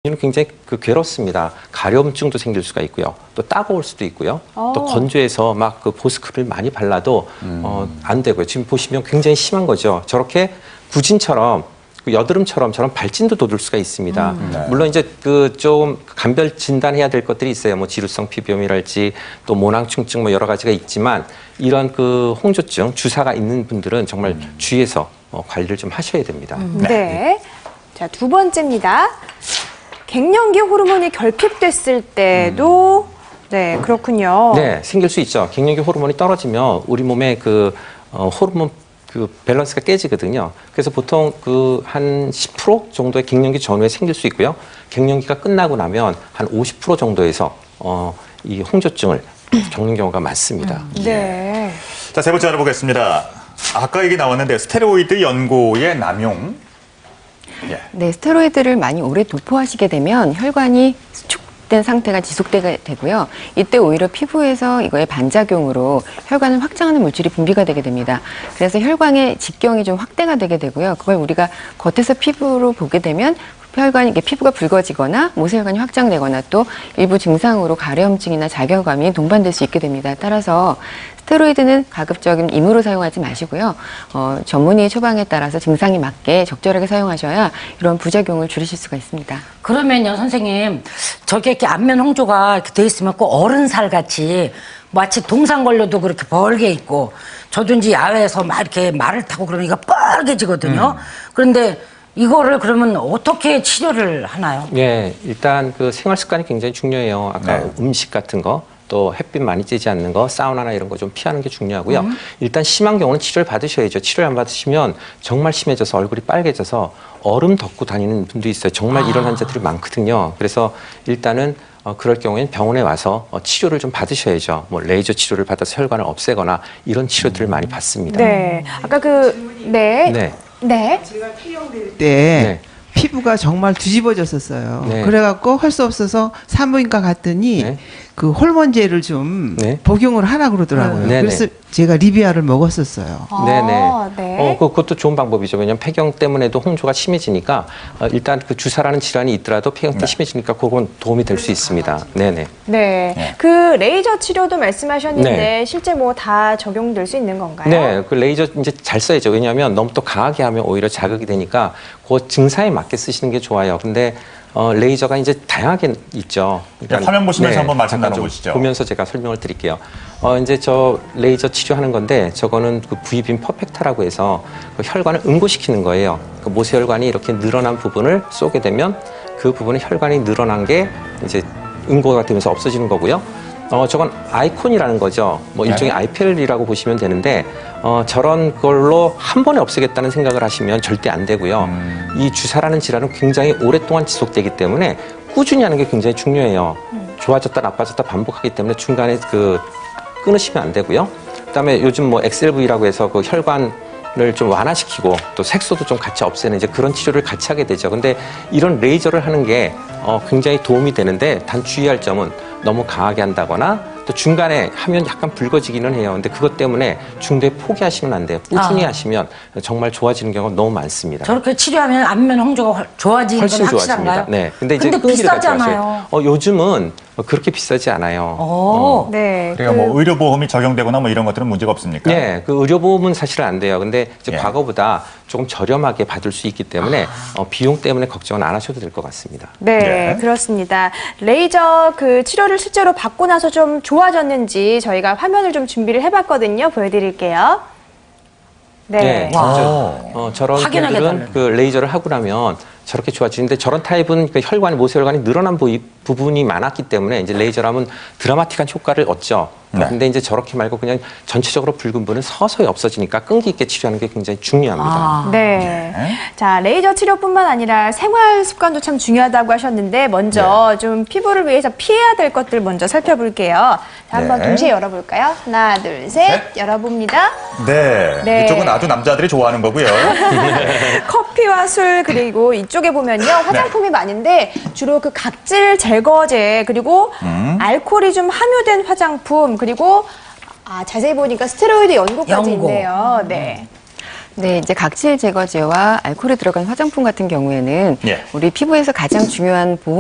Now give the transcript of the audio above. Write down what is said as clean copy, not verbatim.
이는 굉장히 괴롭습니다. 가려움증도 생길 수가 있고요. 또 따가울 수도 있고요. 또 건조해서 막 보습크림을 많이 발라도 안 되고요. 지금 보시면 굉장히 심한 거죠. 저렇게 구진처럼 여드름처럼 저런 발진도 돋을 수가 있습니다. 물론 이제 좀 감별 진단해야 될 것들이 있어요. 뭐 지루성 피부염이랄지 또 모낭충증 뭐 여러 가지가 있지만 이런 홍조증 주사가 있는 분들은 정말 주의해서 관리를 좀 하셔야 됩니다. 네. 자, 두 번째입니다. 갱년기 호르몬이 결핍됐을 때도 네, 그렇군요. 네, 생길 수 있죠. 갱년기 호르몬이 떨어지면 우리 몸의 호르몬 밸런스가 깨지거든요. 그래서 보통 한 10% 정도의 갱년기 전후에 생길 수 있고요. 갱년기가 끝나고 나면 한 50% 정도에서 이 홍조증을 겪는 경우가 많습니다. 네. 자, 세 번째 알아보겠습니다. 아까 얘기 나왔는데 스테로이드 연고의 남용. 네, 스테로이드를 많이 오래 도포하시게 되면 혈관이 수축된 상태가 지속되게 되고요. 이때 오히려 피부에서 이거의 반작용으로 혈관을 확장하는 물질이 분비가 되게 됩니다. 그래서 혈관의 직경이 좀 확대가 되게 되고요. 그걸 우리가 겉에서 피부로 보게 되면 피부가 붉어지거나 모세혈관이 확장되거나 또 일부 증상으로 가려움증이나 자결감이 동반될 수 있게 됩니다. 따라서 스테로이드는 가급적인 임으로 사용하지 마시고요. 전문의의 처방에 따라서 증상에 맞게 적절하게 사용하셔야 이런 부작용을 줄이실 수가 있습니다. 그러면요, 선생님, 저게 이렇게 안면 홍조가 이렇게 돼 있으면 꼭 어른살 같이 마치 동상걸려도 그렇게 벌게 있고, 저도 이제 야외에서 막 이렇게 말을 타고 그러면 이거 빨개지거든요. 그런데 이거를 그러면 어떻게 치료를 하나요? 예, 일단 생활 습관이 굉장히 중요해요. 아까 음식 같은 거, 또 햇빛 많이 쬐지 않는 거, 사우나나 이런 거 좀 피하는 게 중요하고요. 일단 심한 경우는 치료를 받으셔야죠. 치료를 안 받으시면 정말 심해져서 얼굴이 빨개져서 얼음 덮고 다니는 분도 있어요. 정말 이런 환자들이 많거든요. 그래서 일단은 그럴 경우에는 병원에 와서 치료를 좀 받으셔야죠. 뭐 레이저 치료를 받아서 혈관을 없애거나 이런 치료들을 많이 받습니다. 네. 아까 네. 제가 폐경될 때 피부가 정말 뒤집어졌었어요. 네. 그래갖고 할 수 없어서 산부인과 갔더니 그 호르몬제를 좀 복용을 하라 그러더라고요. 그래서 제가 리비아를 먹었었어요. 네네. 그것도 좋은 방법이죠. 왜냐하면 폐경 때문에도 홍조가 심해지니까 일단 주사라는 질환이 있더라도 폐경 때 심해지니까 그건 도움이 될 수 있습니다. 네네. 네. 레이저 치료도 말씀하셨는데 실제 뭐 다 적용될 수 있는 건가요? 네. 레이저 이제 잘 써야죠. 왜냐하면 너무 또 강하게 하면 오히려 자극이 되니까 그 증상에 맞게 쓰시는 게 좋아요. 근데 레이저가 이제 다양하게 있죠. 그러니까 화면 보시면서 한번 말씀 나눠보시죠. 보면서 제가 설명을 드릴게요. 이제 저 레이저 치료하는 건데 저거는 V빔 퍼펙터라고 해서 혈관을 응고시키는 거예요. 모세혈관이 이렇게 늘어난 부분을 쏘게 되면 그 부분에 혈관이 늘어난 게 이제 응고가 되면서 없어지는 거고요. 저건 아이콘이라는 거죠. 뭐 일종의 아이펠이라고 보시면 되는데 저런 걸로 한 번에 없애겠다는 생각을 하시면 절대 안 되고요. 이 주사라는 질환은 굉장히 오랫동안 지속되기 때문에 꾸준히 하는 게 굉장히 중요해요. 좋아졌다 나빠졌다 반복하기 때문에 중간에 끊으시면 안 되고요. 그다음에 요즘 뭐 XLV라고 해서 혈관을 좀 완화시키고 또 색소도 좀 같이 없애는 이제 그런 치료를 같이 하게 되죠. 근데 이런 레이저를 하는 게 굉장히 도움이 되는데 단 주의할 점은 너무 강하게 한다거나 또 중간에 하면 약간 붉어지기는 해요. 근데 그것 때문에 중도에 포기하시면 안 돼요. 꾸준히 하시면 정말 좋아지는 경우가 너무 많습니다. 저렇게 치료하면 안면 홍조가 좋아지는 건 훨씬 확실한가요? 좋아집니다. 네. 근데 이제 비싸잖아요. 요즘은 그렇게 비싸지 않아요. 네. 그러니까 뭐 의료보험이 적용되거나 뭐 이런 것들은 문제가 없습니까? 네, 의료보험은 사실은 안 돼요. 근데 이제 과거보다 조금 저렴하게 받을 수 있기 때문에 비용 때문에 걱정은 안 하셔도 될 것 같습니다. 네, 그렇습니다. 레이저 치료를 실제로 받고 나서 좀 좋아졌는지 저희가 화면을 좀 준비를 해봤거든요. 보여드릴게요. 네. 저런 분들은 레이저를 하고 나면 저렇게 좋아지는데 저런 타입은 혈관이 모세혈관이 늘어난 부분이 많았기 때문에 이제 레이저라면 드라마틱한 효과를 얻죠. 근데 이제 저렇게 말고 그냥 전체적으로 붉은 부분은 서서히 없어지니까 끈기 있게 치료하는 게 굉장히 중요합니다. 네. 자, 레이저 치료뿐만 아니라 생활 습관도 참 중요하다고 하셨는데 먼저 좀 피부를 위해서 피해야 될 것들 먼저 살펴볼게요. 자, 한번 동시에 열어볼까요? 하나, 둘, 셋. 열어봅니다. 네. 이쪽은 아주 남자들이 좋아하는 거고요. 커피와 술 그리고 이쪽에 보면요 화장품이 많은데 주로 각질 제거제 그리고 알코올이 좀 함유된 화장품 그리고 자세히 보니까 스테로이드 연고까지 있네요. 네. 네, 이제 각질 제거제와 알코올이 들어간 화장품 같은 경우에는 예. 우리 피부에서 가장 중요한 보호